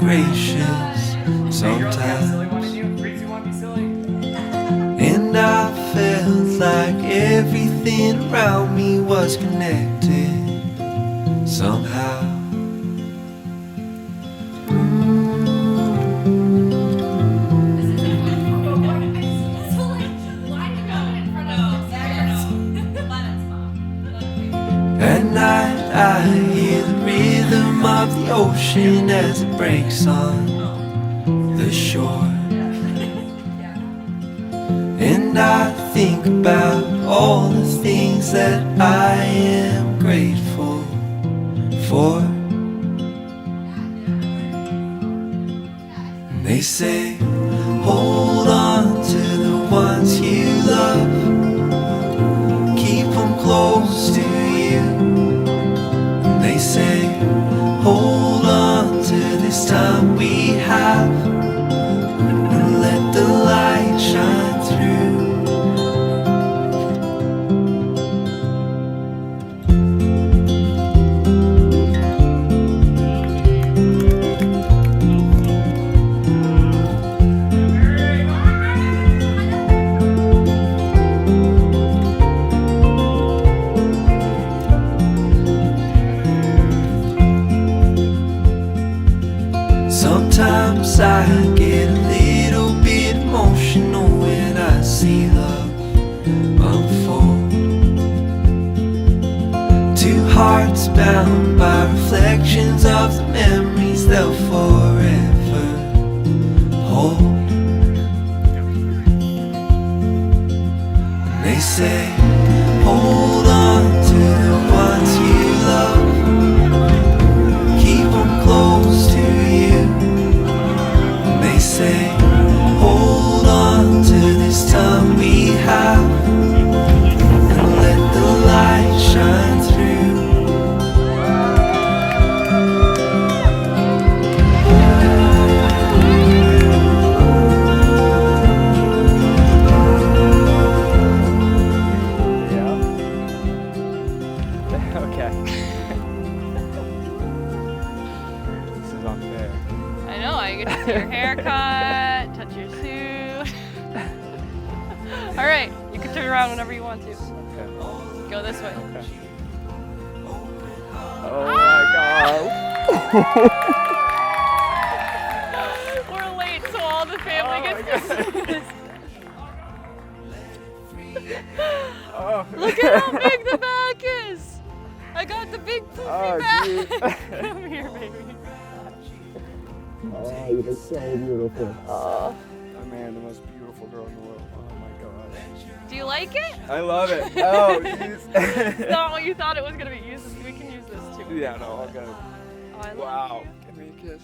gracious sometimes. And I felt like everything around me was connected somehow. At night I hear the rhythm of the ocean as it breaks on the shore. And I think about all the things that I am grateful for. And they say, hold on to the ones you love, keep them close to you. And they say, hold on to this time we have, and let the light shine through. Sometimes I get a little bit emotional when I see love unfold. Two hearts bound by reflections of the memories they'll forever hold. And they say, hold on to the ones you love, keep them close to you. They say, hold on to this time we have, and let the light shine through. Yeah. Okay. This is unfair. I know, I get to see your haircut, touch your suit. All right, you can turn around whenever you want to. Okay. Go this way. Okay. Oh my god. We're late, so all the family gets to see this. Oh. Look at how big the back is. I got the big poofy Oh, back. geez. Come here, baby. Oh, you look so beautiful. Oh. Man, the most beautiful girl in the world. Oh my god. Do you like it? I love it. Oh, jeez. It's not what you thought it was going to be. We can use this too. Yeah, no, all good. Oh, I love Wow. you. Give me a kiss.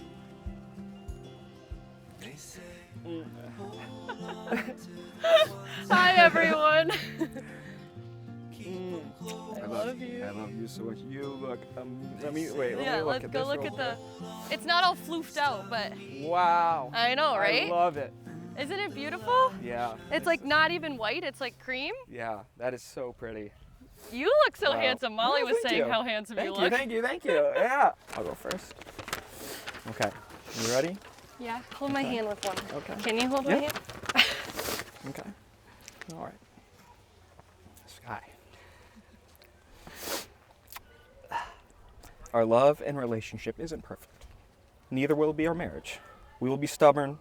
Hi, everyone. I love you. I love you so much. You look, let me look Let's at go this look real at the. quick. It's not all floofed out, but Wow. I know, right? I love it. Isn't it beautiful? Yeah. It's like not even white, it's like cream. Yeah, that is so pretty. You look so Wow. handsome. Molly Oh, was thank saying you. how handsome you Thank look. Thank you. Yeah. I'll go first. Okay. You ready? Yeah, hold my hand with one. Okay. Can you hold my Yeah. hand? Okay. All right. Sky. Our love and relationship isn't perfect. Neither will be our marriage. We will be stubborn,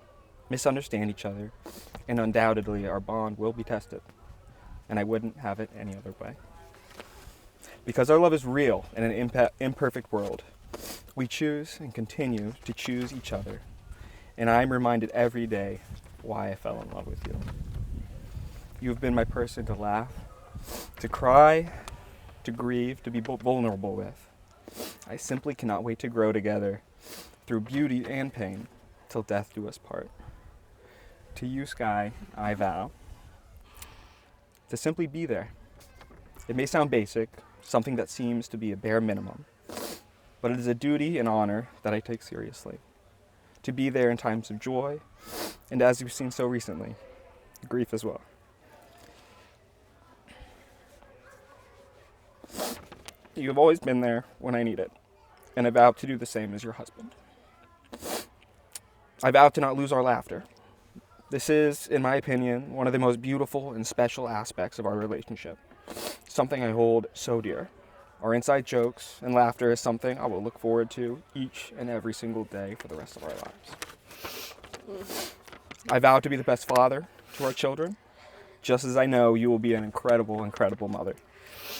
misunderstand each other, and undoubtedly our bond will be tested. And I wouldn't have it any other way. Because our love is real in an imperfect world, we choose and continue to choose each other. And I'm reminded every day why I fell in love with you. You have been my person to laugh, to cry, to grieve, to be vulnerable with. I simply cannot wait to grow together through beauty and pain till death do us part. To you, Sky, I vow to simply be there. It may sound basic, something that seems to be a bare minimum, but it is a duty and honor that I take seriously. To be there in times of joy, and as we've seen so recently, grief as well. You have always been there when I need it, and I vow to do the same as your husband. I vow to not lose our laughter. This is, in my opinion, one of the most beautiful and special aspects of our relationship. Something I hold so dear. Our inside jokes and laughter is something I will look forward to each and every single day for the rest of our lives. I vow to be the best father to our children, just as I know you will be an incredible, incredible mother,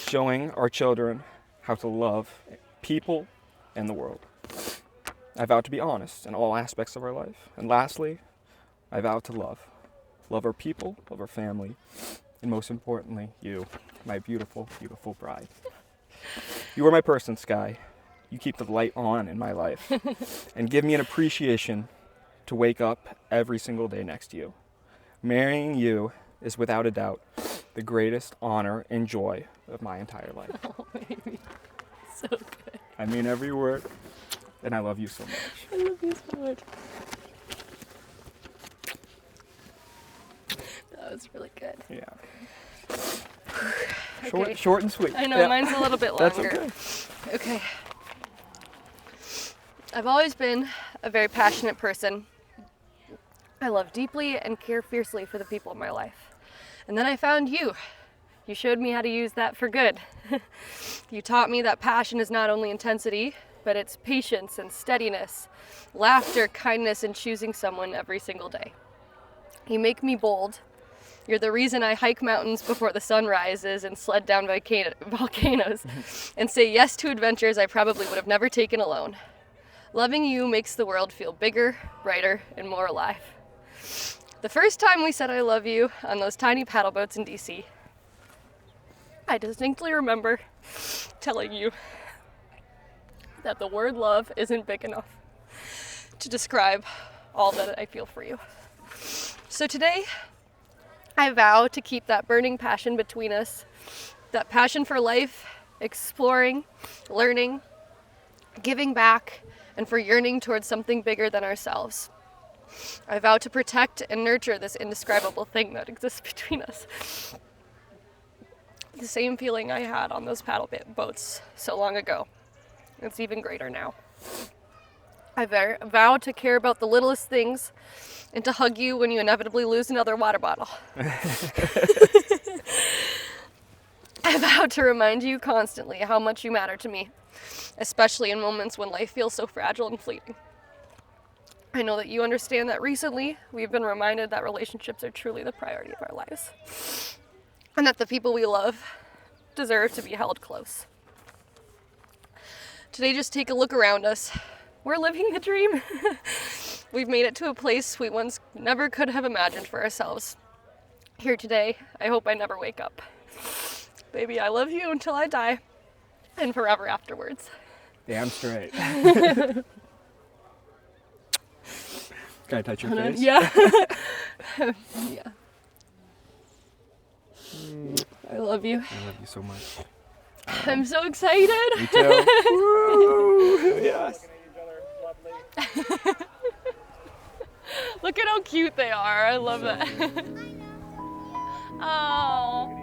showing our children how to love people and the world. I vow to be honest in all aspects of our life. And lastly, I vow to love. Love our people, love our family, and most importantly, you, my beautiful, beautiful bride. You are my person, Sky. You keep the light on in my life and give me an appreciation to wake up every single day next to you. Marrying you is without a doubt the greatest honor and joy of my entire life. Oh, baby. So good. I mean every word, and I love you so much. I love you so much. That was really good. Yeah. Okay. Short and sweet. I know, Yeah. mine's a little bit longer. That's okay. Okay. I've always been a very passionate person. I love deeply and care fiercely for the people in my life. And then I found you. You showed me how to use that for good. You taught me that passion is not only intensity, but it's patience and steadiness, laughter, kindness, and choosing someone every single day. You make me bold. You're the reason I hike mountains before the sun rises and sled down volcanoes and say yes to adventures I probably would have never taken alone. Loving you makes the world feel bigger, brighter, and more alive. The first time we said I love you on those tiny paddle boats in DC, I distinctly remember telling you that the word love isn't big enough to describe all that I feel for you. So today, I vow to keep that burning passion between us, that passion for life, exploring, learning, giving back, and for yearning towards something bigger than ourselves. I vow to protect and nurture this indescribable thing that exists between us. The same feeling I had on those paddle boats so long ago. It's even greater now. I vow to care about the littlest things and to hug you when you inevitably lose another water bottle. I vow to remind you constantly how much you matter to me, especially in moments when life feels so fragile and fleeting. I know that you understand that recently we've been reminded that relationships are truly the priority of our lives, and that the people we love deserve to be held close. Today, just take a look around us. We're living the dream. We've made it to a place we once never could have imagined for ourselves. Here today, I hope I never wake up. Baby, I love you until I die, and forever afterwards. Damn straight. Can I touch your face? Yeah. Yeah. I love you. I love you so much. I'm so excited. Me too. Woo! Yes. Look at how cute they are. I love that. Oh.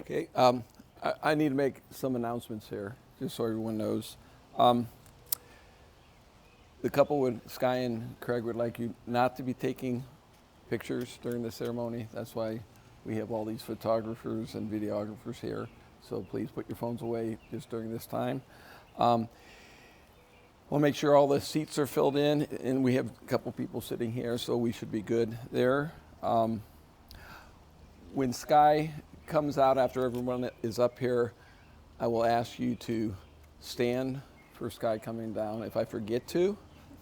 Okay, I need to make some announcements here, just so everyone knows. The couple, Sky and Craig, would like you not to be taking pictures during the ceremony. That's why we have all these photographers and videographers here. So please put your phones away just during this time. We'll make sure all the seats are filled in, and we have a couple people sitting here, so we should be good there. When Sky comes out after everyone is up here, I will ask you to stand for Sky coming down. If I forget to,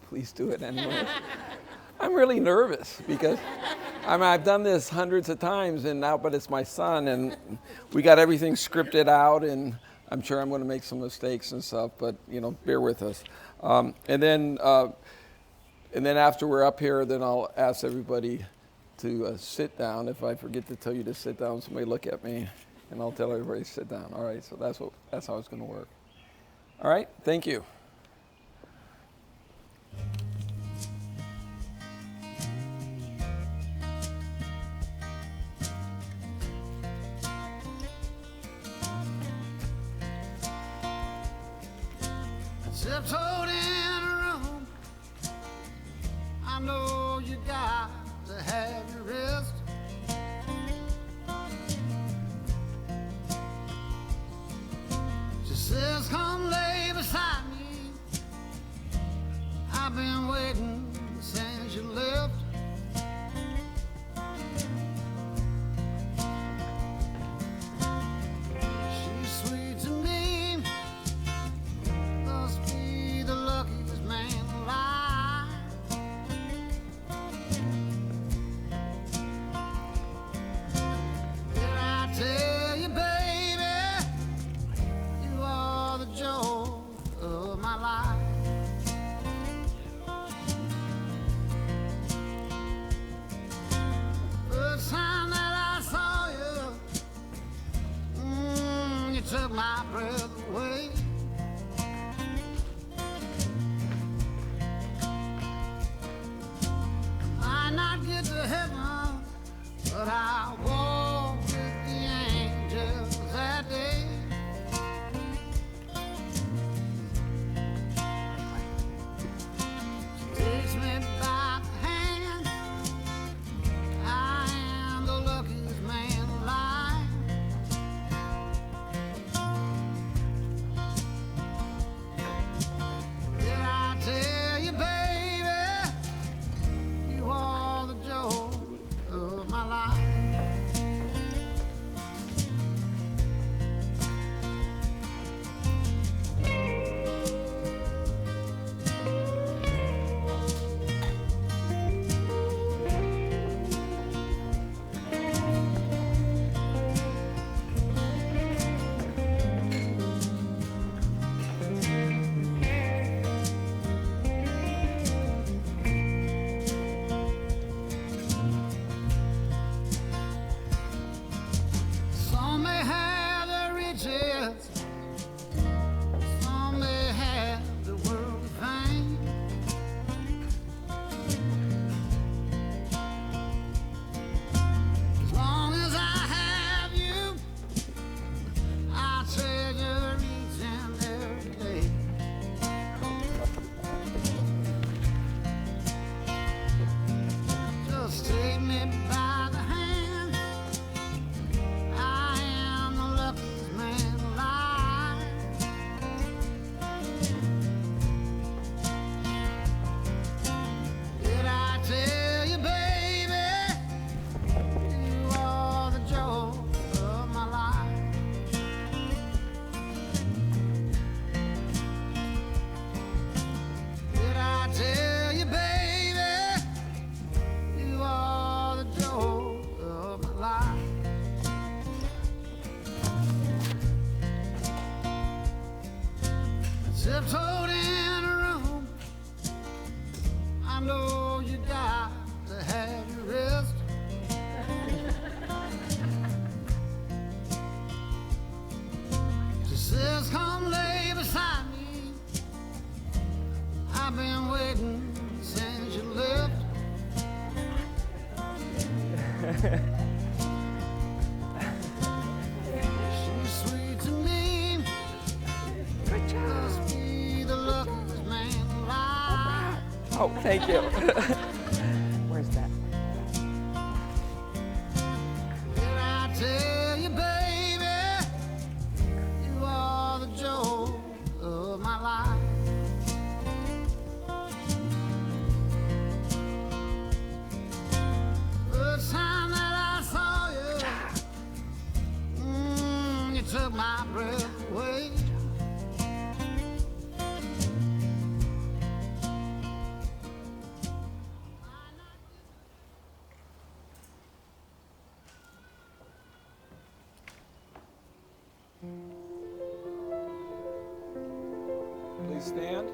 Please do it anyway. I'm really nervous because I've done this hundreds of times, and now, but it's my son, and we got everything scripted out, and I'm sure I'm going to make some mistakes and stuff, but bear with us. And then after we're up here, then I'll ask everybody to sit down. If I forget to tell you to sit down, somebody look at me, and I'll tell everybody to sit down. All right, so that's how it's going to work. All right, thank you. Tiptoed in a room, I know you got to have your rest. She says, come lay beside me. I've been waiting since you left. She's sweet to me, must be the luckiest man alive. Did I tell you, baby, you are the joy of my life? First time that I saw you, you took my breath away. Might not get to heaven, but I'll walk with the angels that day. She takes me by the hand. I am the luckiest man alive. Did I tell you, baby, you are the joy of my life? Some may have the riches, some may have the worldly fame. As long as I have you, I treasure each and every day. Just take me by the hand. I am the luckiest man alive. Did I tell you, baby, you are the joy of my life? Did I tell you, baby, you are the joy of my life? Tiptoed in a room, I know you got to have your rest. She says, come lay beside me. I've been waiting since you left. She's sweet to me. Must be the luckiest man alive. Oh, thank you. Where's that? Did I tell you, baby, you are the joy of my life? First time that I saw you, you took my breath away. stand?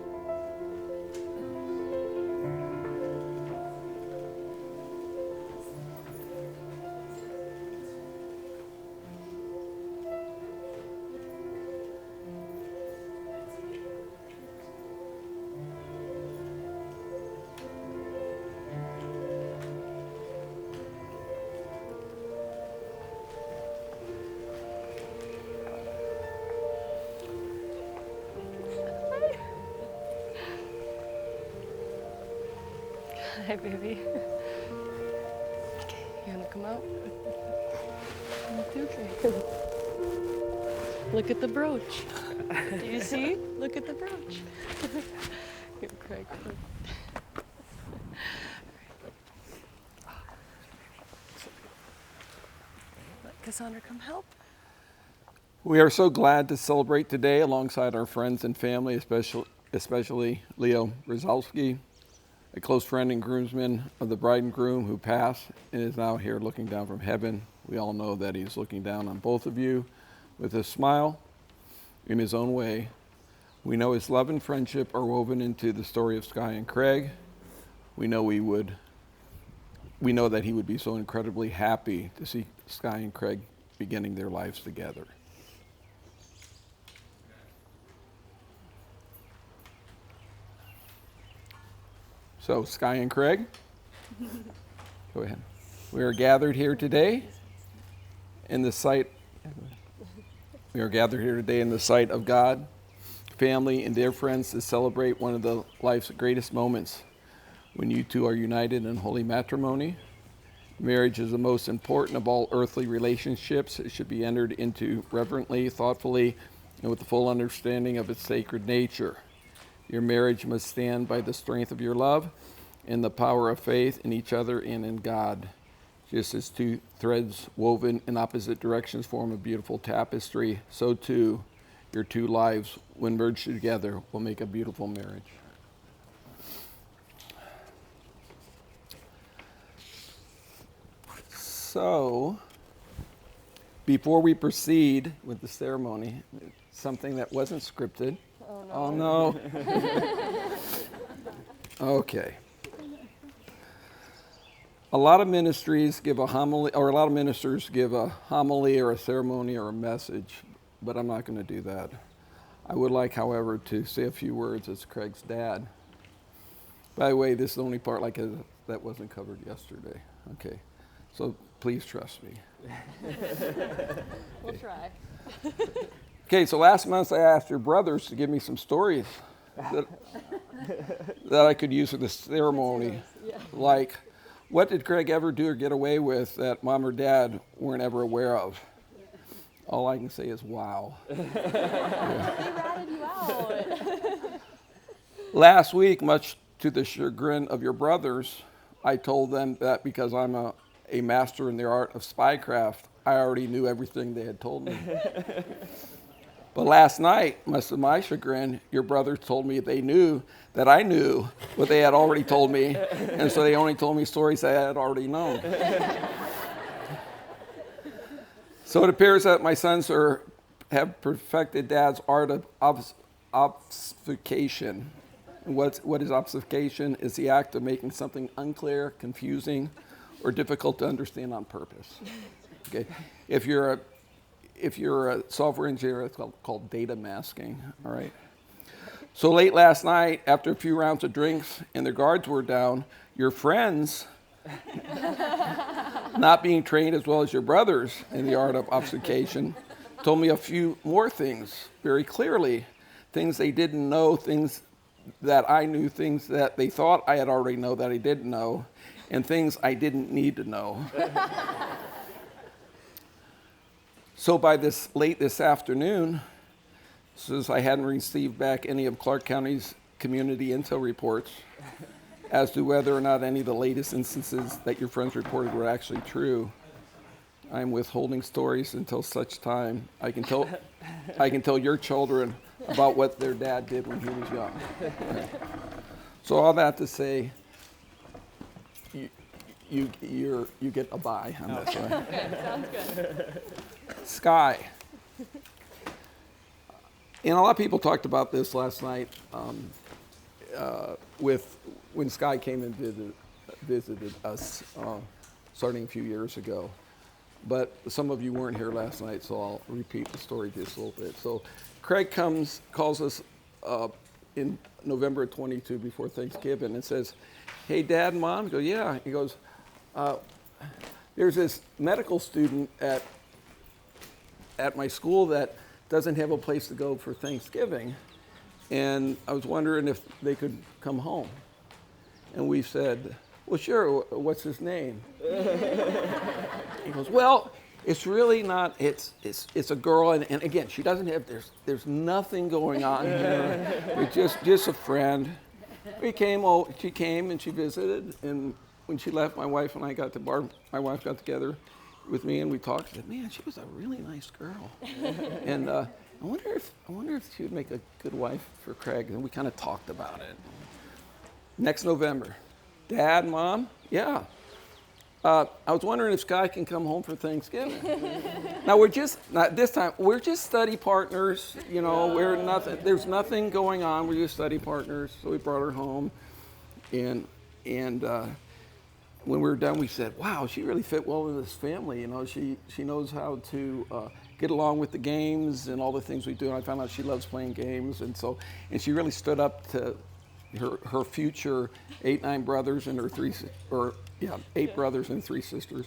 Hi, baby. Okay, you wanna come out? Okay. Look at the brooch. Do you see? Look at the brooch. Here, Craig. Let Cassandra come help. We are so glad to celebrate today alongside our friends and family, especially Leo Brzezowski, a close friend and groomsman of the bride and groom who passed and is now here looking down from heaven. We all know that he's looking down on both of you with a smile in his own way. We know his love and friendship are woven into the story of Sky and Craig. We know that he would be so incredibly happy to see Sky and Craig beginning their lives together. So, Sky and Craig, go ahead. We are gathered here today in the sight of God, family, and dear friends to celebrate one of the life's greatest moments when you two are united in holy matrimony. Marriage is the most important of all earthly relationships. It should be entered into reverently, thoughtfully, and with the full understanding of its sacred nature. Your marriage must stand by the strength of your love and the power of faith in each other and in God. Just as two threads woven in opposite directions form a beautiful tapestry, so too your two lives, when merged together, will make a beautiful marriage. So, before we proceed with the ceremony, something that wasn't scripted. Oh no. Okay. A lot of ministers give a homily or a ceremony or a message, but I'm not going to do that. I would like, however, to say a few words as Craig's dad. By the way, this is the only part that wasn't covered yesterday. Okay. So please trust me. We'll try. Okay, so last month I asked your brothers to give me some stories that I could use for the ceremony. Yeah. Like, what did Craig ever do or get away with that mom or dad weren't ever aware of? All I can say is, wow. They ratted you out. Last week, much to the chagrin of your brothers, I told them that because I'm a master in the art of spycraft, I already knew everything they had told me. But last night, much to my chagrin, your brothers told me they knew that I knew what they had already told me, and so they only told me stories I had already known. So it appears that my sons have perfected Dad's art of obfuscation. And what is obfuscation? Is the act of making something unclear, confusing, or difficult to understand on purpose. Okay, if you're a software engineer, it's called data masking. All right. So late last night, after a few rounds of drinks and their guards were down, your friends, not being trained as well as your brothers in the art of obfuscation, told me a few more things very clearly. Things they didn't know, things that I knew, things that they thought I had already know that I didn't know, and things I didn't need to know. So by late this afternoon, since I hadn't received back any of Clark County's community intel reports as to whether or not any of the latest instances that your friends reported were actually true, I'm withholding stories until such time I can tell your children about what their dad did when he was young. Okay. So all that to say, you get a bye on this one. Good, sounds good. Sky. And a lot of people talked about this last night with when Sky came and visited us starting a few years ago. But some of you weren't here last night, so I'll repeat the story just a little bit. So Craig calls us in November of 22 before Thanksgiving and says, "Hey, Dad and Mom." I go, "Yeah." He goes, "There's this medical student at my school that doesn't have a place to go for Thanksgiving, and I was wondering if they could come home." And we said, "Well, sure. What's his name?" He goes, "Well, it's really not. It's a girl, and again, she doesn't have. There's nothing going on here. It's just a friend." She came and she visited, and when she left, my wife and I got together with me, and we talked. She said, "Man, she was a really nice girl," and I wonder if she would make a good wife for Craig. And we kind of talked about it. Next November, Dad, Mom, yeah. I was wondering if Sky can come home for Thanksgiving. Now we're just study partners. You know, there's nothing going on. We're just study partners. So we brought her home, and when we were done, we said, "Wow, she really fit well with this family. You know, she knows how to get along with the games and all the things we do." And I found out she loves playing games, and she really stood up to her future 8 brothers and her 8 brothers and 3 sisters.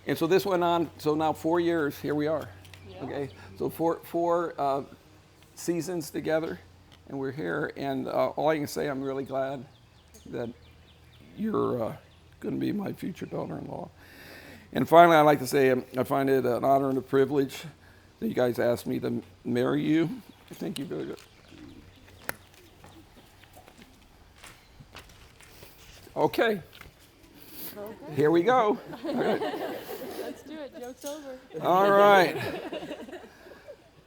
And so this went on. So now 4 years, here we are. Yeah. Okay, so four seasons together, and we're here. And all I can say, I'm really glad that you're going to be my future daughter-in-law. And finally, I'd like to say I find it an honor and a privilege that you guys asked me to marry you. Thank you very much. Okay. Here we go. All right. Let's do it. Joke's over. All right.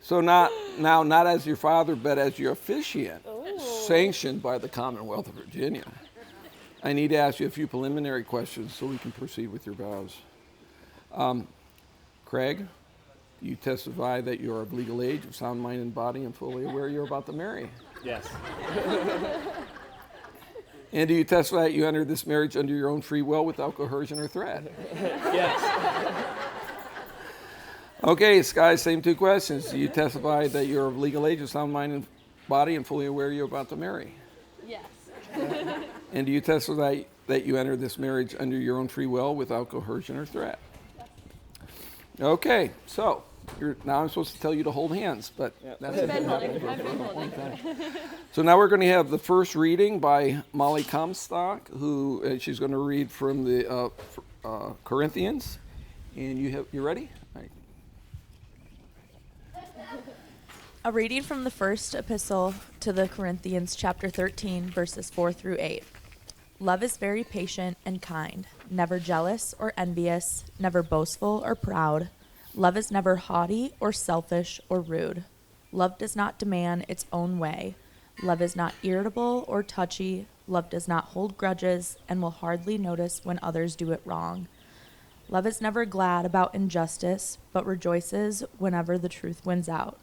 So not as your father, but as your officiant, sanctioned by the Commonwealth of Virginia. I need to ask you a few preliminary questions so we can proceed with your vows. Craig, you testify that you are of legal age, of sound mind and body, and fully aware you're about to marry. Yes. And do you testify that you entered this marriage under your own free will without coercion or threat? Yes. Okay, Sky, same 2 questions. Do you testify that you're of legal age, of sound mind and body, and fully aware you're about to marry? Yes. And do you testify that you entered this marriage under your own free will without coercion or threat? Yes. Okay, so now I'm supposed to tell you to hold hands, but that's it. So now we're going to have the first reading by Molly Comstock, who she's going to read from the Corinthians. And you ready? All right. A reading from the first epistle to the Corinthians, chapter 13, verses 4 through 8. Love is very patient and kind, never jealous or envious, never boastful or proud. Love is never haughty or selfish or rude. Love does not demand its own way. Love is not irritable or touchy. Love does not hold grudges and will hardly notice when others do it wrong. Love is never glad about injustice, but rejoices whenever the truth wins out.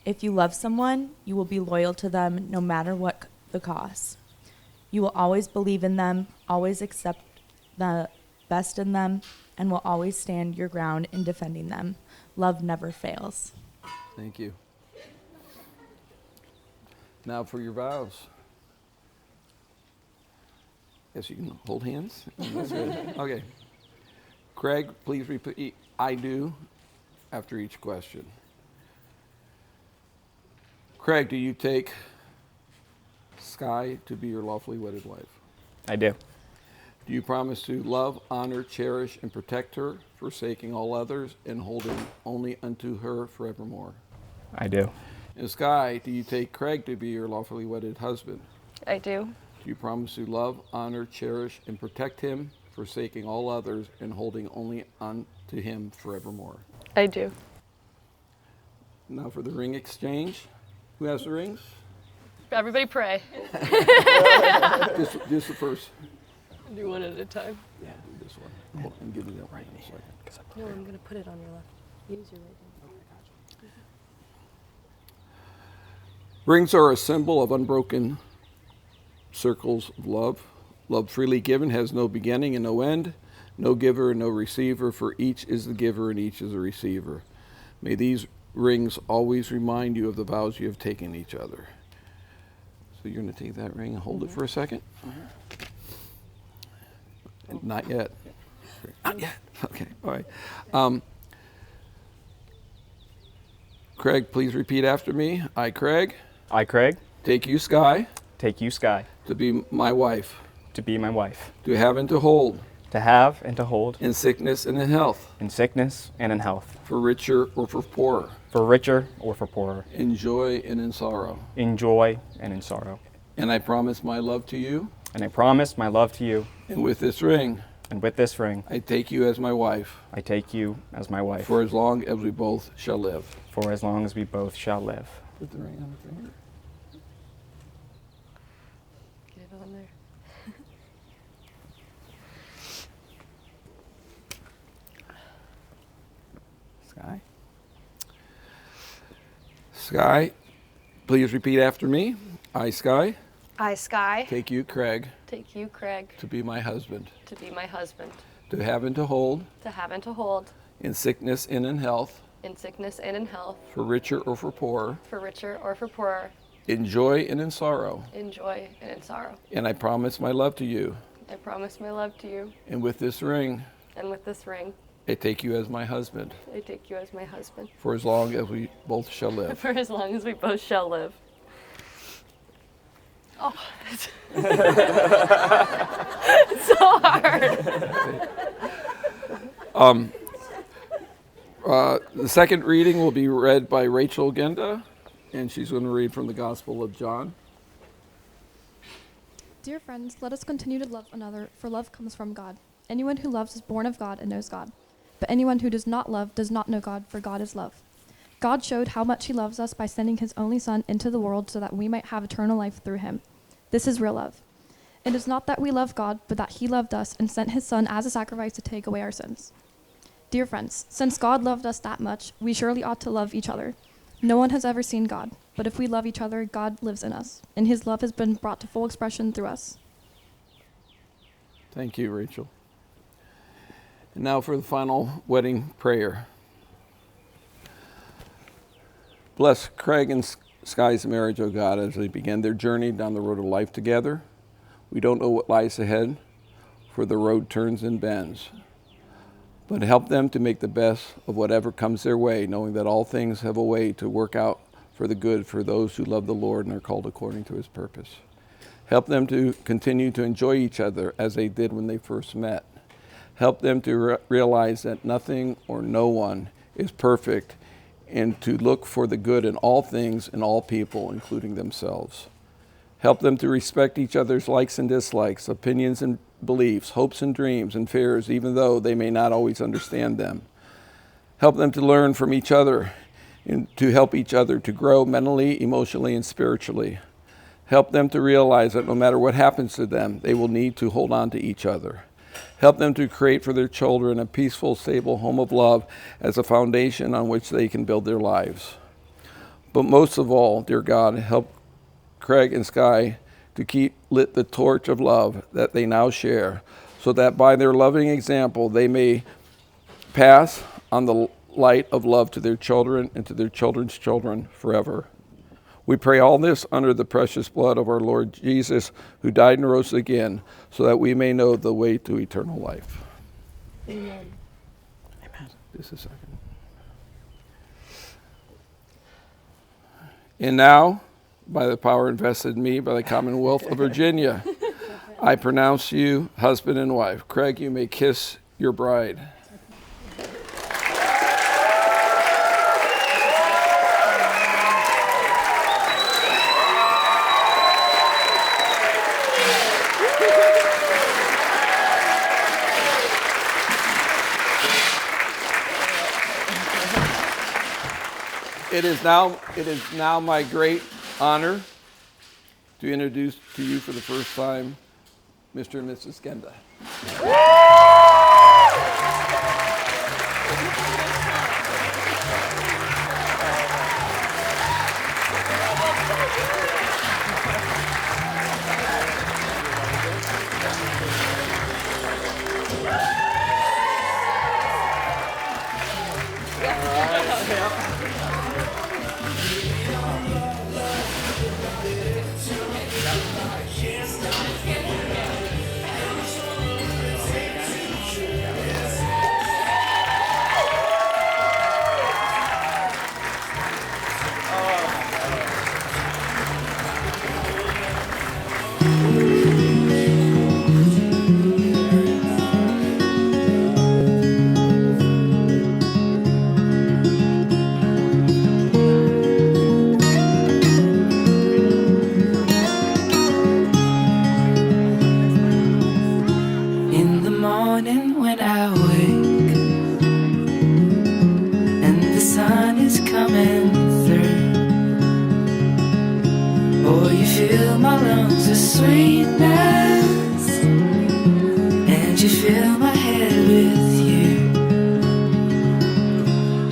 If you love someone, you will be loyal to them no matter what the cost. You will always believe in them, always accept the best in them, and will always stand your ground in defending them. Love never fails. Thank you. Now for your vows. Yes, you can hold hands. Okay. Craig, please repeat "I do" after each question. Craig, do you take Sky to be your lawfully wedded wife? I do. Do you promise to love, honor, cherish, and protect her, forsaking all others, and holding only unto her forevermore? I do. And Sky, do you take Craig to be your lawfully wedded husband? I do. Do you promise to love, honor, cherish, and protect him, forsaking all others, and holding only unto him forevermore? I do. Now for the ring exchange. Who has the rings? Everybody pray. Just the first. Do one at a time. Yeah, do this one. Hold, and give me that right in a second. No, I'm going to put it on your left. Use your right Rings are a symbol of unbroken circles of love. Love freely given has no beginning and no end, no giver and no receiver, for each is the giver and each is the receiver. May these rings always remind you of the vows you have taken each other. So you're going to take that ring and hold it for a second? Not yet. Not yet. Okay, all right. Craig, please repeat after me. I, Craig, I, Craig, take you, Sky, take you, Sky, to be my wife, to be my wife, to have and to hold, to have and to hold, in sickness and in health, in sickness and in health, for richer or for poorer, for richer or for poorer, in joy and in sorrow. in joy and in sorrow. And I promise my love to you, And I promise my love to you, and with this ring, and with this ring, I take you as my wife, I take you as my wife, for as long as we both shall live. for as long as we both shall live. Put the ring on the finger. Get it on there. Sky? Sky, please repeat after me. I, Sky, I, Sky, take you, Craig, take you, Craig, to be my husband, to be my husband, to have and to hold, to have and to hold, in sickness and in health, in sickness and in health, for richer or for poorer, for richer or for poorer, in joy and in sorrow. in joy and in sorrow. And I promise my love to you, I promise my love to you, and with this ring, and with this ring, I take you as my husband, I take you as my husband, for as long as we both shall live. for as long as we both shall live. Oh, it's so hard. The second reading will be read by Rachel Genda, and she's going to read from the Gospel of John. Dear friends, let us continue to love another, for love comes from God. Anyone who loves is born of God and knows God. But anyone who does not love does not know God, for God is love. God showed how much he loves us by sending his only Son into the world so that we might have eternal life through him. This is real love. It is not that we love God, but that he loved us and sent his Son as a sacrifice to take away our sins. Dear friends, since God loved us that much, we surely ought to love each other. No one has ever seen God, but if we love each other, God lives in us, and his love has been brought to full expression through us. Thank you, Rachel. And now for the final wedding prayer. Bless Craig and Sky's marriage, O God, as they begin their journey down the road of life together. We don't know what lies ahead, for the road turns and bends. But help them to make the best of whatever comes their way, knowing that all things have a way to work out for the good for those who love the Lord and are called according to his purpose. Help them to continue to enjoy each other as they did when they first met. Help them to realize that nothing or no one is perfect, and to look for the good in all things and all people, including themselves. Help them to respect each other's likes and dislikes, opinions and beliefs, hopes and dreams and fears, even though they may not always understand them. Help them to learn from each other and to help each other to grow mentally, emotionally, and spiritually. Help them to realize that no matter what happens to them, they will need to hold on to each other. Help them to create for their children a peaceful, stable home of love as a foundation on which they can build their lives. But most of all, dear God, help Craig and Sky to keep lit the torch of love that they now share, so that by their loving example, they may pass on the light of love to their children and to their children's children forever. We pray all this under the precious blood of our Lord Jesus, who died and rose again, so that we may know the way to eternal life. Amen. Amen. Just a second. And now, by the power invested in me by the Commonwealth of Virginia, I pronounce you husband and wife. Craig, you may kiss your bride. It is now my great honor to introduce to you for the first time Mr. and Mrs. Genda. sweetness, and you fill my head with you.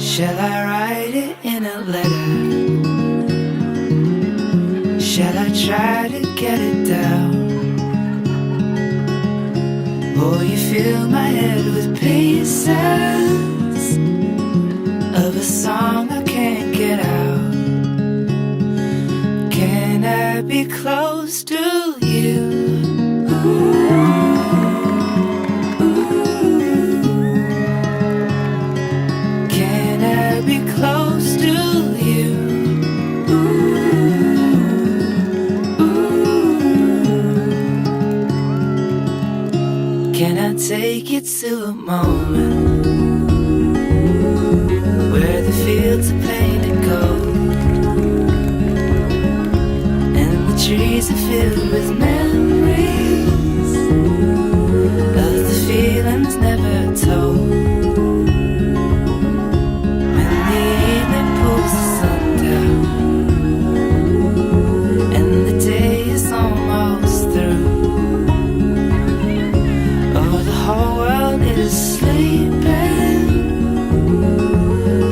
Shall I write it in a letter? Shall I try to get it down? Oh, you fill my head with pieces of a song I can't get out. Can I be close to you? Can I be close to you? Can I take you to a moment where the fields are painted gold and the trees are filled with memories of the feelings never told? When the evening pulls the sun down and the day is almost through, the whole world is sleeping,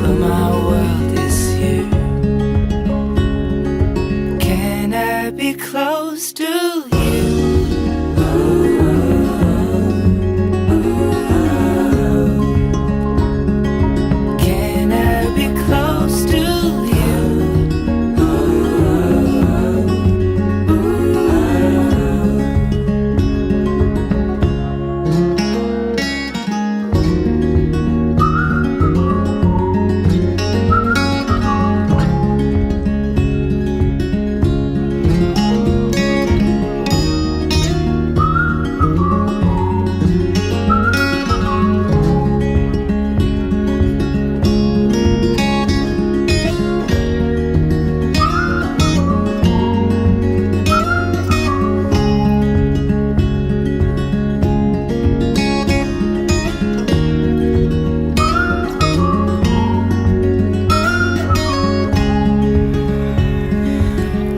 but my world is you. Can I be close to you? Can I be close to you?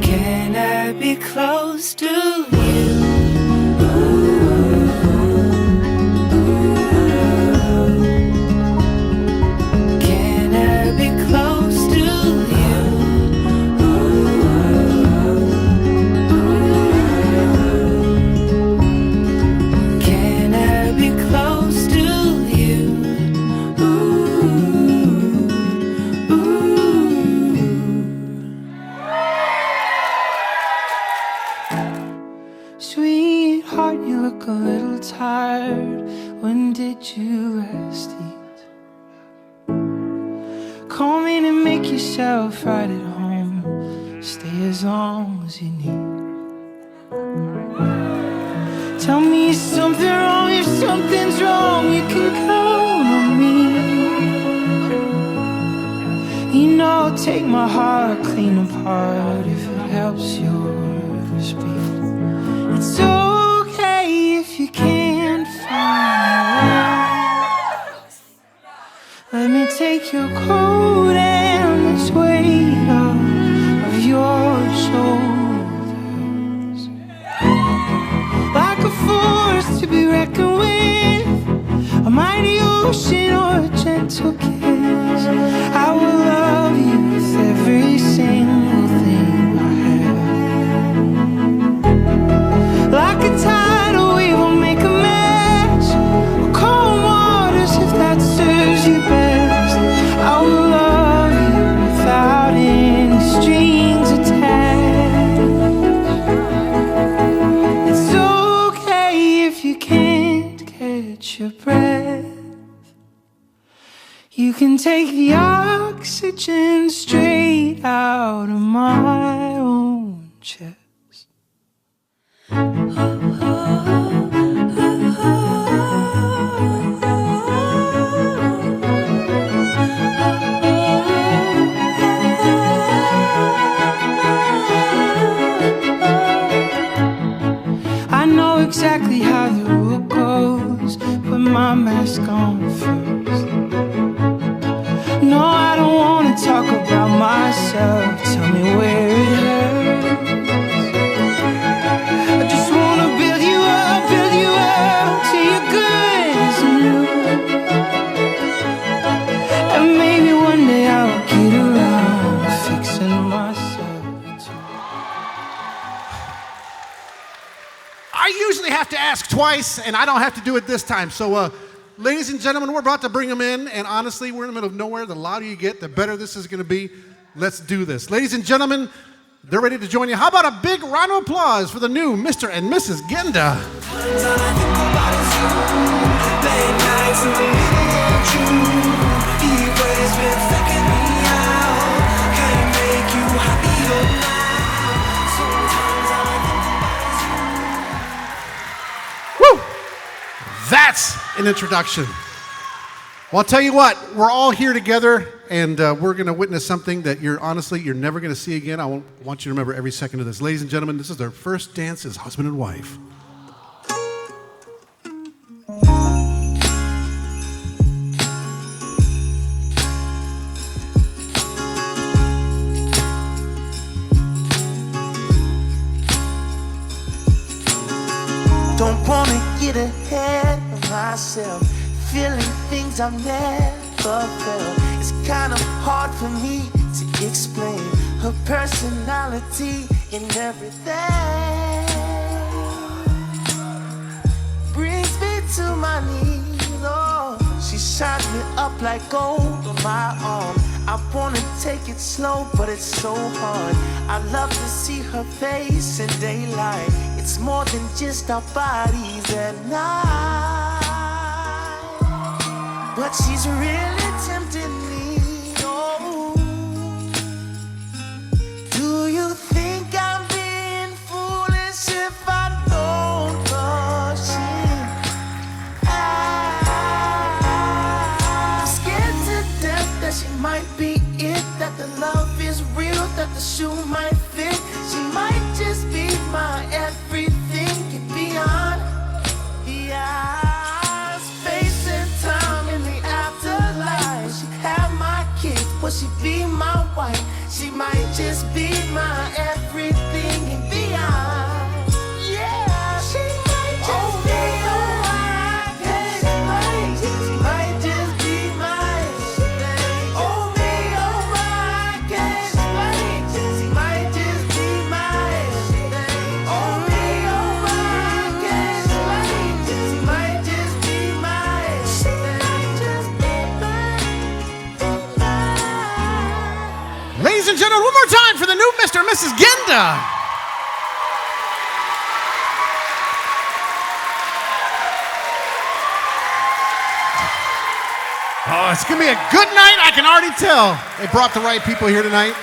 Can I be close to you? Can I be close to you? Can I be close to you? Sweetheart, you look a little tired. When did you last eat? Come in and make yourself right at home. Stay as long as you need. Tell me is something wrong. If something's wrong, you can count on me. You know I'll take my heart clean apart if it helps yours beat. It's okay if you can't find words. Let me take your coat and this weight off of your shoulders. Like a force to be reckoned with, a mighty ocean or a gentle kiss. I will love you with every single thing I have. Like a tidal wave will make a mess, or calm waters if that serves you best. I will love you without any strings attached. It's okay if you can't catch your breath. You can take the oxygen straight out of my own chest. I know exactly how the rule goes. Put my mask on first. No, I don't want to talk about myself. Tell me where it hurts. I just I usually have to ask twice, and I don't have to do it this time. So, ladies and gentlemen, we're about to bring them in, and honestly, we're in the middle of nowhere. The louder you get, the better this is going to be. Let's do this. Ladies and gentlemen, they're ready to join you. How about a big round of applause for the new Mr. and Mrs. Genda? That's an introduction. Well, I'll tell you what, we're all here together, and we're going to witness something that you're never going to see again. I want you to remember every second of this. Ladies and gentlemen, this is their first dance as husband and wife. Don't wanna get ahead of myself, feeling things I've never felt. It's kind of hard for me to explain her personality and everything. Brings me to my knees, oh. She shines me up like gold on my arm. I wanna take it slow, but it's so hard. I love to see her face in daylight. It's more than just our bodies at night. But she's really tempting me, oh. Do you think I'm being foolish if I don't rush in? I'm scared to death that she might be it, that the love is real, that the shoe might fit. She might just be my everything and beyond. Yeah, space and time in the afterlife. Will she have my kids? Will she be my wife? She might just be my everything and beyond. Yeah, she might just be my everything. She might just be my everything. Oh me, oh my, can't explain. She might just be my everything. Oh me, oh my, can't explain. She might just be my everything. Ladies and gentlemen, one more time for the new Mr. and Mrs. Genda. Oh, it's going to be a good night. I can already tell. They brought the right people here tonight.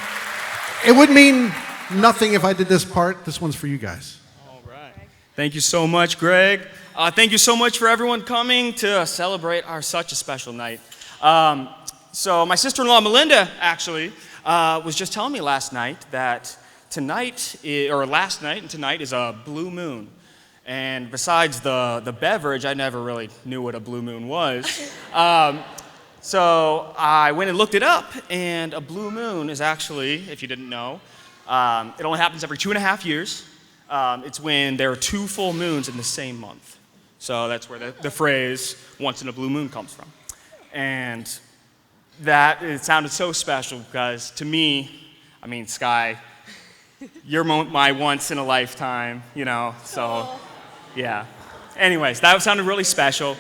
It would mean nothing if I did this part. This one's for you guys. All right. Thank you so much, Greg. Thank you so much for everyone coming to celebrate our such a special night. So my sister-in-law, Melinda, actually, was just telling me last night that last night and tonight is a blue moon. And besides the beverage, I never really knew what a blue moon was. So I went and looked it up, and a blue moon is actually, if you didn't know, it only happens every 2.5 years. It's when there are 2 full moons in the same month. So that's where the phrase, once in a blue moon, comes from. And it sounded so special because to me, I mean, Sky, you're my once in a lifetime, so yeah. Anyways, that sounded really special.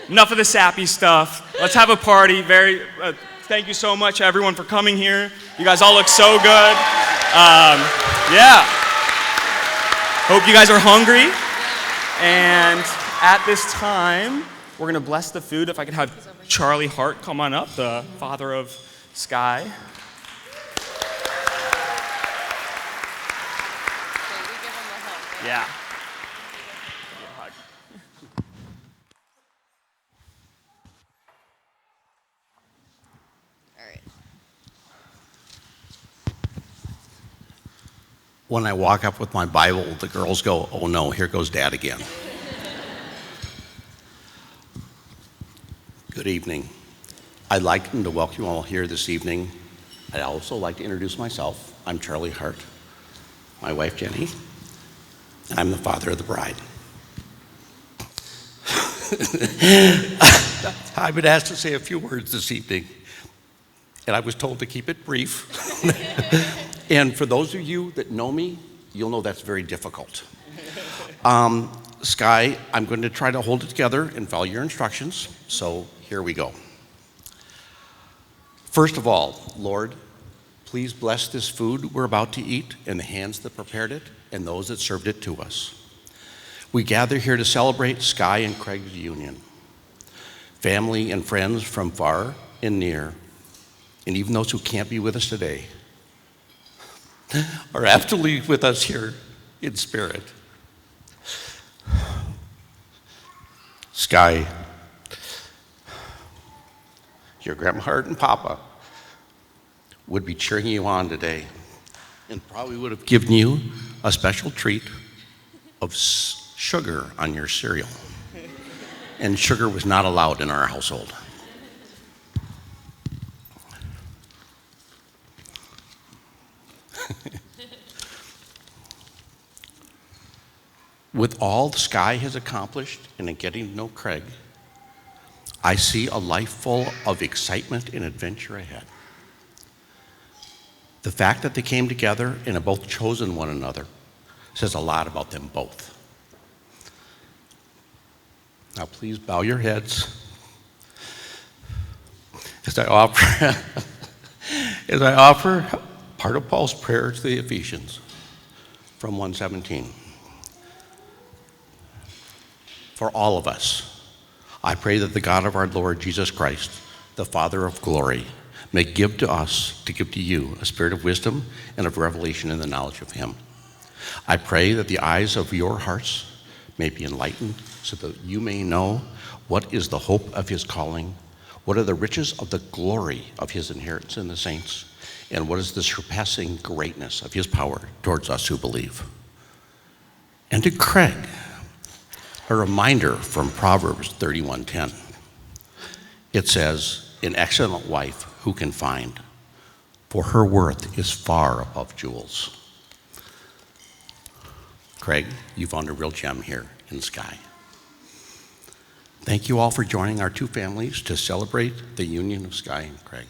Enough of the sappy stuff. Let's have a party. Thank you so much, everyone, for coming here. You guys all look so good. Yeah. Hope you guys are hungry. And at this time, we're going to bless the food. If I could have Charlie Hart come on up, the father of Sky. Yeah. When I walk up with my Bible, the girls go, "Oh no, here goes Dad again." Good evening. I'd like to welcome you all here this evening. I'd also like to introduce myself. I'm Charlie Hart, my wife Jenny, and I'm the father of the bride. I've been asked to say a few words this evening, and I was told to keep it brief. And for those of you that know me, you'll know that's very difficult. Sky, I'm going to try to hold it together and follow your instructions. So here we go. First of all, Lord, please bless this food we're about to eat and the hands that prepared it and those that served it to us. We gather here to celebrate Sky and Craig's union. Family and friends from far and near, and even those who can't be with us today, are absolutely with us here in spirit. Sky, your grandma and papa would be cheering you on today and probably would have given you a special treat of sugar on your cereal. And sugar was not allowed in our household. With all Sky has accomplished in getting to know Craig, I see a life full of excitement and adventure ahead. The fact that they came together and have both chosen one another says a lot about them both. Now please bow your heads as I offer part of Paul's prayer to the Ephesians from 1:17. For all of us, I pray that the God of our Lord Jesus Christ, the Father of glory, may give to you a spirit of wisdom and of revelation in the knowledge of him. I pray that the eyes of your hearts may be enlightened so that you may know what is the hope of his calling, what are the riches of the glory of his inheritance in the saints, and what is the surpassing greatness of his power towards us who believe. And to Craig, a reminder from Proverbs 31:10. It says, an excellent wife who can find, for her worth is far above jewels. Craig, you found a real gem here in Sky. Thank you all for joining our two families to celebrate the union of Sky and Craig.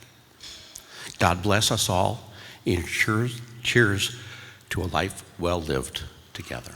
God bless us all, and cheers to a life well lived together.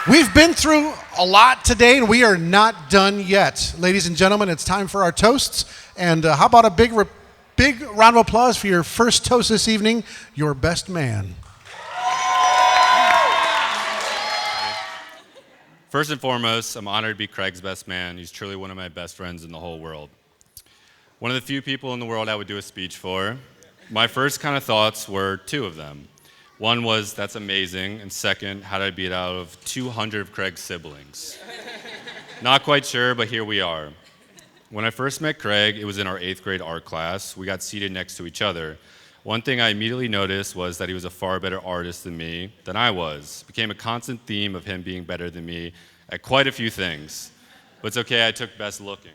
We've been through a lot today, and we are not done yet. Ladies and gentlemen, it's time for our toasts. And how about a big round of applause for your first toast this evening, your best man. First and foremost, I'm honored to be Craig's best man. He's truly one of my best friends in the whole world. One of the few people in the world I would do a speech for. My first kind of thoughts were two of them. One was, that's amazing, and second, how did I beat out of 200 of Craig's siblings? Not quite sure, but here we are. When I first met Craig, it was in our 8th grade art class. We got seated next to each other. One thing I immediately noticed was that he was a far better artist than I was. It became a constant theme of him being better than me at quite a few things. But it's okay, I took best looking.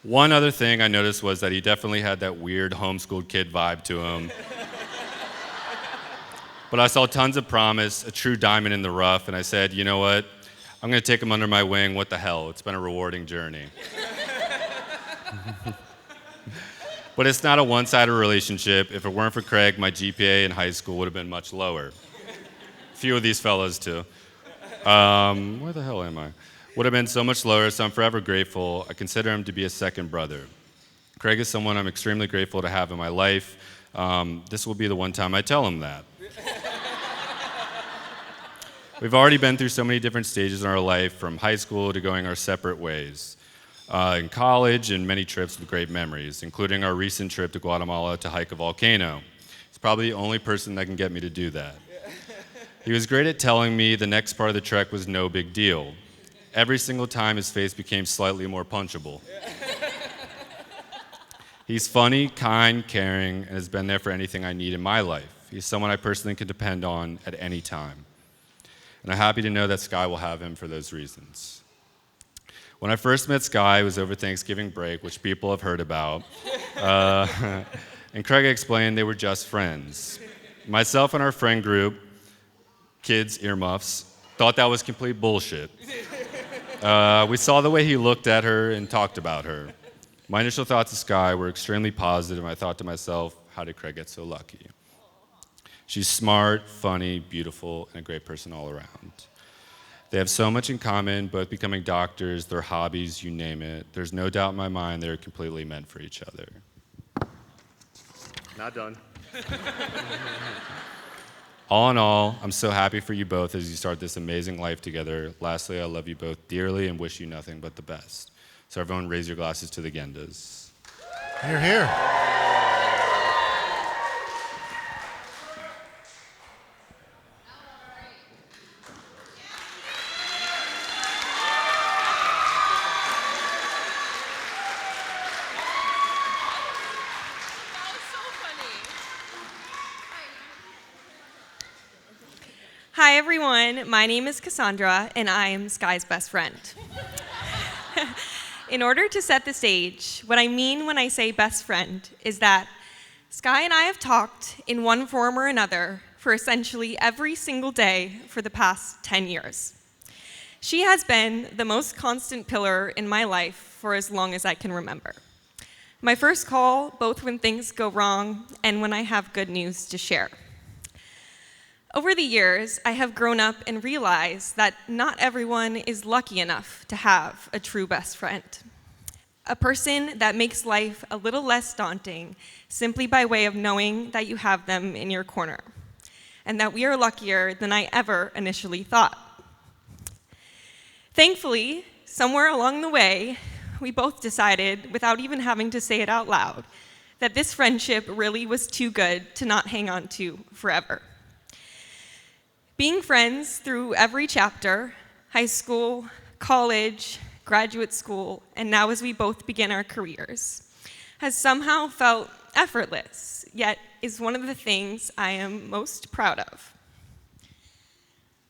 One other thing I noticed was that he definitely had that weird homeschooled kid vibe to him. But I saw tons of promise, a true diamond in the rough, and I said, you know what? I'm going to take him under my wing. What the hell? It's been a rewarding journey. But it's not a one-sided relationship. If it weren't for Craig, my GPA in high school would have been much lower. A few of these fellas, too. Where the hell am I? would have been so much lower, so I'm forever grateful. I consider him to be a second brother. Craig is someone I'm extremely grateful to have in my life. This will be the one time I tell him that. We've already been through so many different stages in our life, from high school to going our separate ways. In college, and many trips with great memories, including our recent trip to Guatemala to hike a volcano. He's probably the only person that can get me to do that. He was great at telling me the next part of the trek was no big deal. Every single time his face became slightly more punchable. He's funny, kind, caring, and has been there for anything I need in my life. He's someone I personally can depend on at any time. And I'm happy to know that Sky will have him for those reasons. When I first met Sky, it was over Thanksgiving break, which people have heard about. And Craig explained they were just friends. Myself and our friend group, kids, earmuffs, thought that was complete bullshit. We saw the way he looked at her and talked about her. My initial thoughts of Sky were extremely positive, and I thought to myself, how did Craig get so lucky? She's smart, funny, beautiful, and a great person all around. They have so much in common, both becoming doctors, their hobbies, you name it. There's no doubt in my mind they're completely meant for each other. Not done. All in all, I'm so happy for you both as you start this amazing life together. Lastly, I love you both dearly and wish you nothing but the best. So everyone raise your glasses to the Gendas. Here, here. Hi everyone, my name is Cassandra and I am Sky's best friend. In order to set the stage, what I mean when I say best friend is that Sky and I have talked in one form or another for essentially every single day for the past 10 years. She has been the most constant pillar in my life for as long as I can remember. My first call, both when things go wrong and when I have good news to share. Over the years, I have grown up and realized that not everyone is lucky enough to have a true best friend. A person that makes life a little less daunting simply by way of knowing that you have them in your corner, and that we are luckier than I ever initially thought. Thankfully, somewhere along the way, we both decided, without even having to say it out loud, that this friendship really was too good to not hang on to forever. Being friends through every chapter, high school, college, graduate school, and now as we both begin our careers, has somehow felt effortless, yet is one of the things I am most proud of.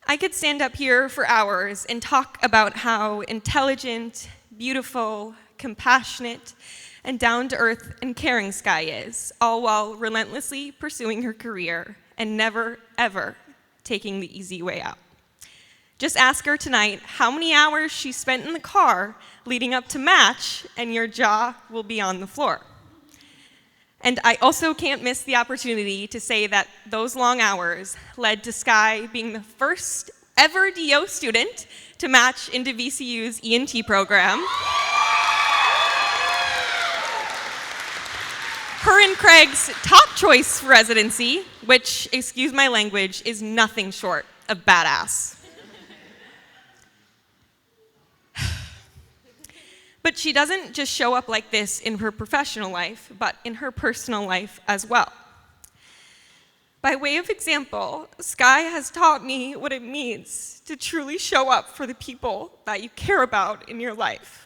I could stand up here for hours and talk about how intelligent, beautiful, compassionate, and down-to-earth and caring Sky is, all while relentlessly pursuing her career and never, ever taking the easy way out. Just ask her tonight how many hours she spent in the car leading up to match, and your jaw will be on the floor. And I also can't miss the opportunity to say that those long hours led to Sky being the first ever DO student to match into VCU's ENT program. Her and Craig's top choice for residency, which, excuse my language, is nothing short of badass. But she doesn't just show up like this in her professional life, but in her personal life as well. By way of example, Sky has taught me what it means to truly show up for the people that you care about in your life.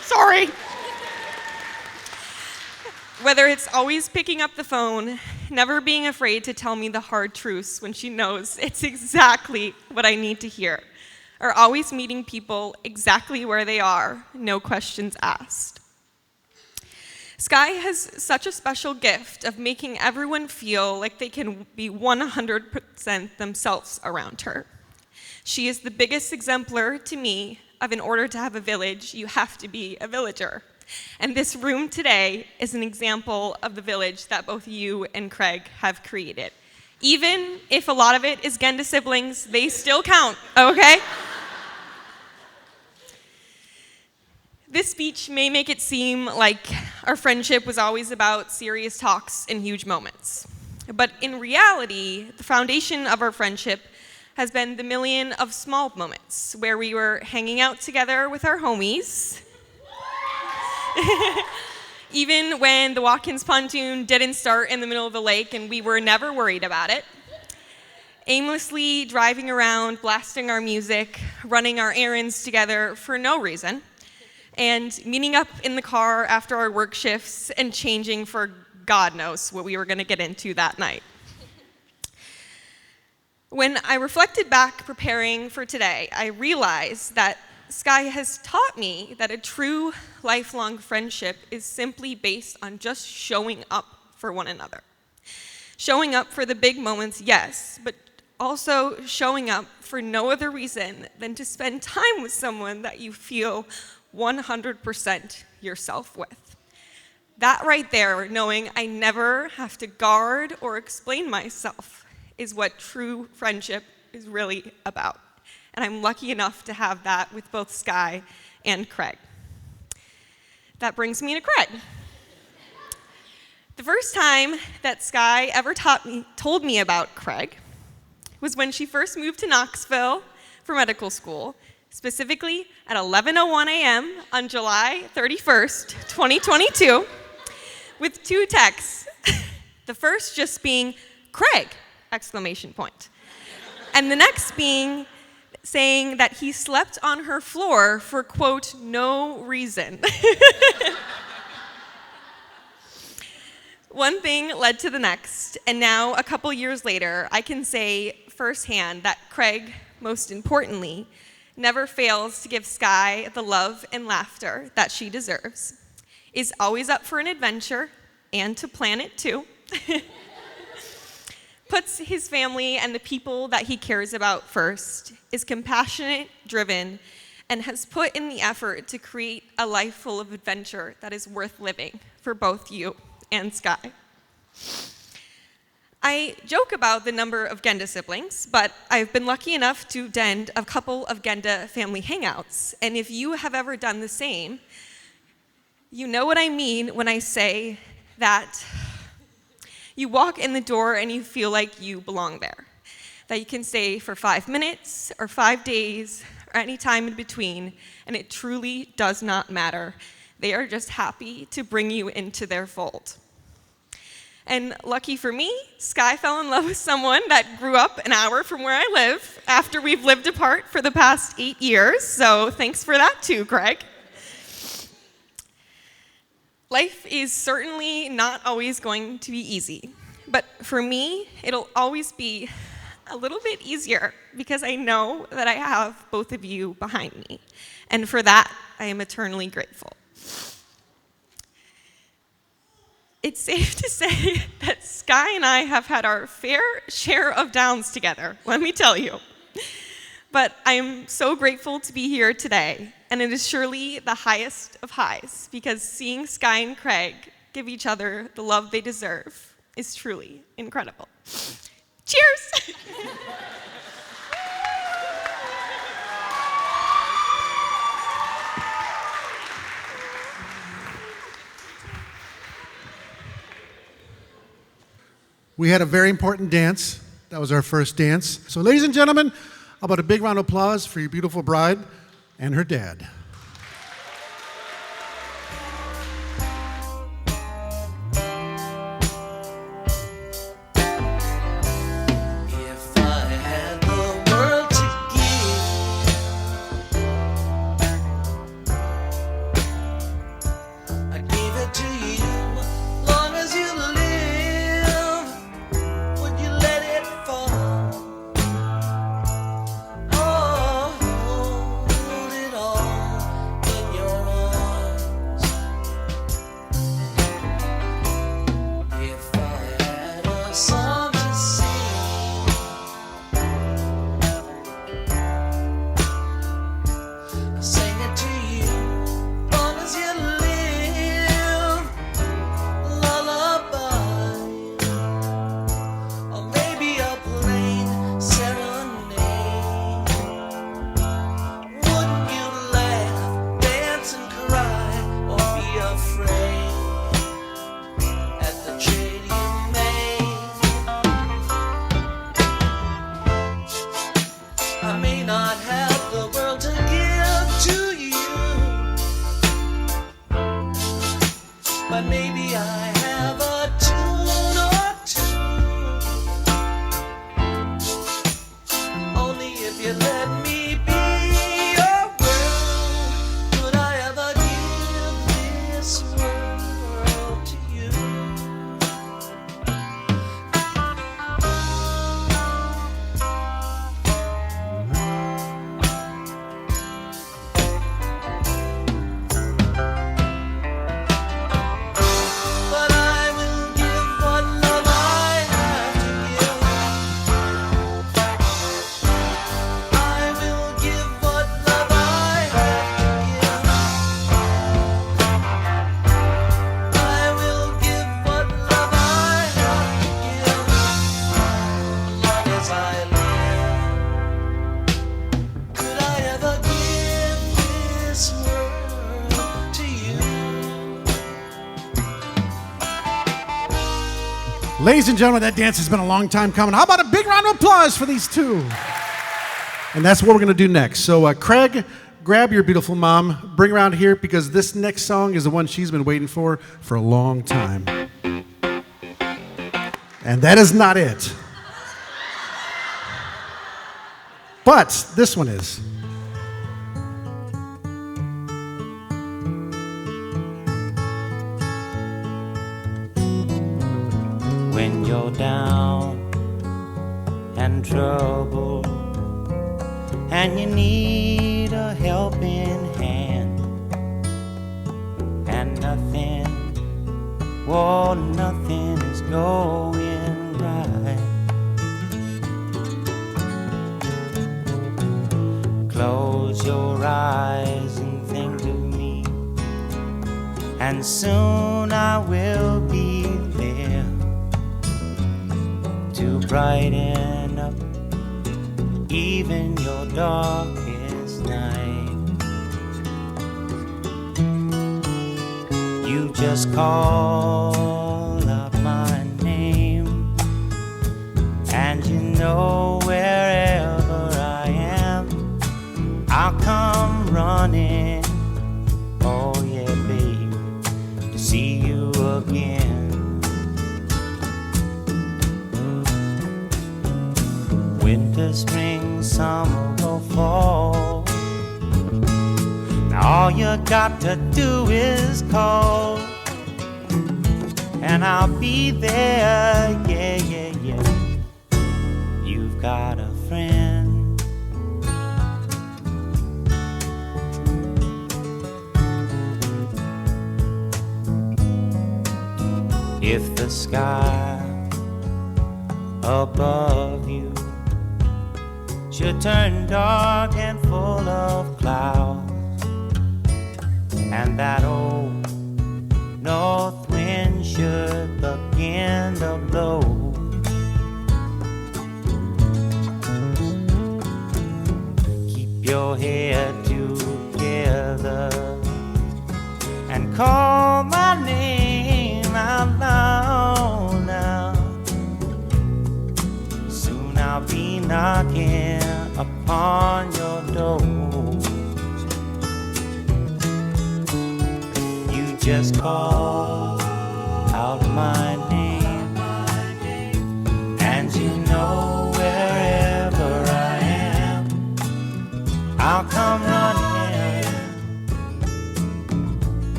Sorry. Whether it's always picking up the phone, never being afraid to tell me the hard truths when she knows it's exactly what I need to hear, or always meeting people exactly where they are, no questions asked. Sky has such a special gift of making everyone feel like they can be 100% themselves around her. She is the biggest exemplar to me of, in order to have a village, you have to be a villager. And this room today is an example of the village that both you and Craig have created. Even if a lot of it is Genda siblings, they still count, okay? This speech may make it seem like our friendship was always about serious talks and huge moments. But in reality, the foundation of our friendship has been the million of small moments where we were hanging out together with our homies, even when the Watkins pontoon didn't start in the middle of the lake and we were never worried about it, aimlessly driving around, blasting our music, running our errands together for no reason, and meeting up in the car after our work shifts and changing for God knows what we were going to get into that night. When I reflected back preparing for today, I realized that Sky has taught me that a true lifelong friendship is simply based on just showing up for one another. Showing up for the big moments, yes, but also showing up for no other reason than to spend time with someone that you feel 100% yourself with. That right there, knowing I never have to guard or explain myself, is what true friendship is really about. And I'm lucky enough to have that with both Sky and Craig. That brings me to Craig. The first time that Sky ever told me about Craig was when she first moved to Knoxville for medical school, specifically at 11:01 a.m. on July 31st, 2022, with 2 texts. The first just being, "Craig!" exclamation point. And the next being saying that he slept on her floor for, quote, no reason. One thing led to the next, and now, a couple years later, I can say firsthand that Craig, most importantly, never fails to give Sky the love and laughter that she deserves, is always up for an adventure, and to plan it too, puts his family and the people that he cares about first, is compassionate, driven, and has put in the effort to create a life full of adventure that is worth living for both you and Sky. I joke about the number of Genda siblings, but I've been lucky enough to attend a couple of Genda family hangouts, and if you have ever done the same, you know what I mean when I say that you walk in the door and you feel like you belong there. That you can stay for 5 minutes or 5 days or any time in between, and it truly does not matter. They are just happy to bring you into their fold. And lucky for me, Sky fell in love with someone that grew up an hour from where I live after we've lived apart for the past 8 years, so thanks for that too, Craig. Life is certainly not always going to be easy, but for me, it'll always be a little bit easier because I know that I have both of you behind me, and for that, I am eternally grateful. It's safe to say that Sky and I have had our fair share of downs together, let me tell you. But I am so grateful to be here today, and it is surely the highest of highs, because seeing Sky and Craig give each other the love they deserve is truly incredible. Cheers! We had a very important dance. That was our first dance. So, ladies and gentlemen, how about a big round of applause for your beautiful bride and her dad. If I had the world to give, I'd give it to you. Long as you live, would you let it fall? Oh, hold it all. Ladies and gentlemen, that dance has been a long time coming. How about a big round of applause for these two? And that's what we're going to do next. So, Craig, grab your beautiful mom, bring her around here because this next song is the one she's been waiting for a long time. And that is not it. But this one is. When you're down and troubled and you need a helping hand and nothing is going right. Close your eyes and think of me, and soon I will be there to brighten up even your darkest night. You just call out my name, and you know wherever I am, I'll come running. Oh yeah, babe, to see you again. Winter, spring, summer, or fall, now all you got to do is call, and I'll be there, yeah, yeah, yeah. You've got a friend. If the sky above you should turn dark and full of clouds, and that old north wind should begin to blow, keep your head together and call my name out loud now. Soon I'll be knocking upon your door. You just call out my name, and you know wherever I am, I'll come running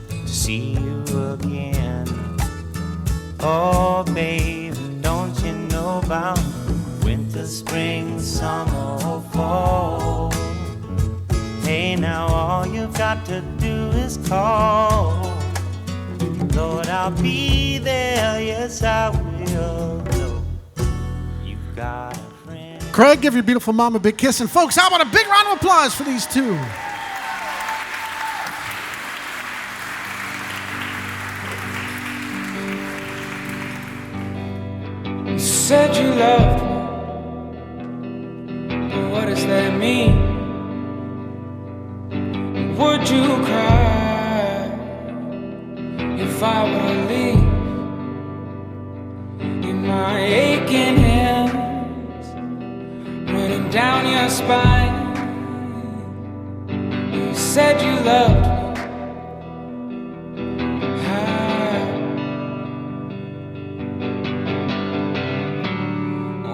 to see you again. Oh baby, don't you know about winter, spring, summer, or fall? Hey, now all you've got to do is call. Lord, I'll be there, yes I will. No, you've got a friend. Craig, give your beautiful mom a big kiss. And folks, how about a big round of applause for these two? You said you loved me, but what does that mean? Would you cry if I were to leave? In my aching hands, running down your spine. You said you loved me.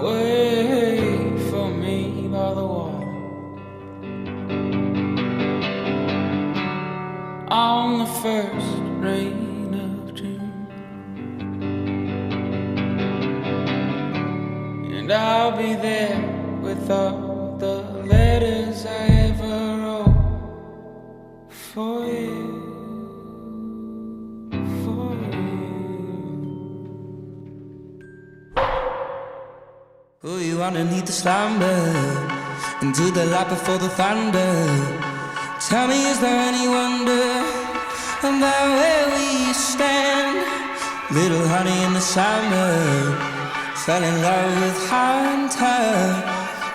Wait for me by the water on the first rain of June, and I'll be there with all the letters I ever wrote for you. Oh, you underneath the slumber, into the light before the thunder. Tell me, is there any wonder about where we stand? Little honey in the summer, fell in love with high and tired.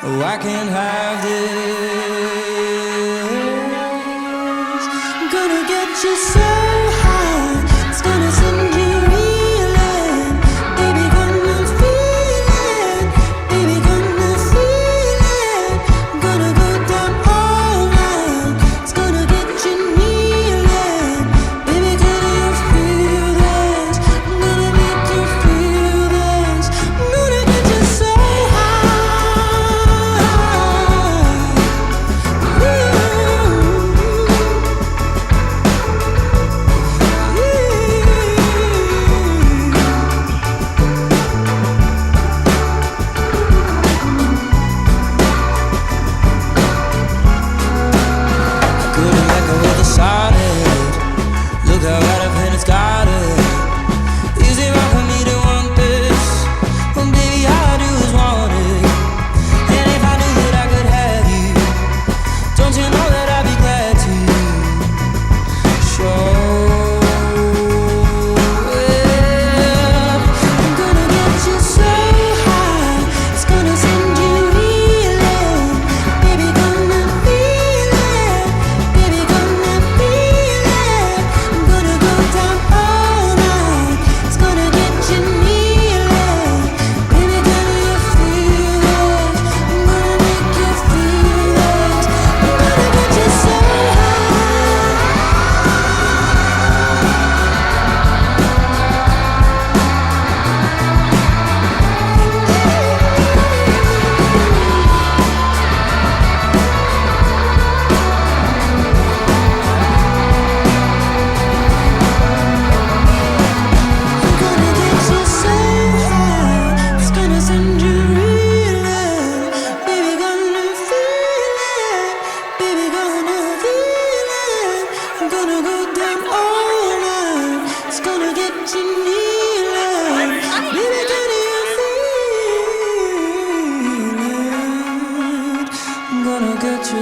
Oh, I can't have this. I'm gonna get you so high, it's gonna send you reeling. Baby,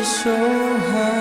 show her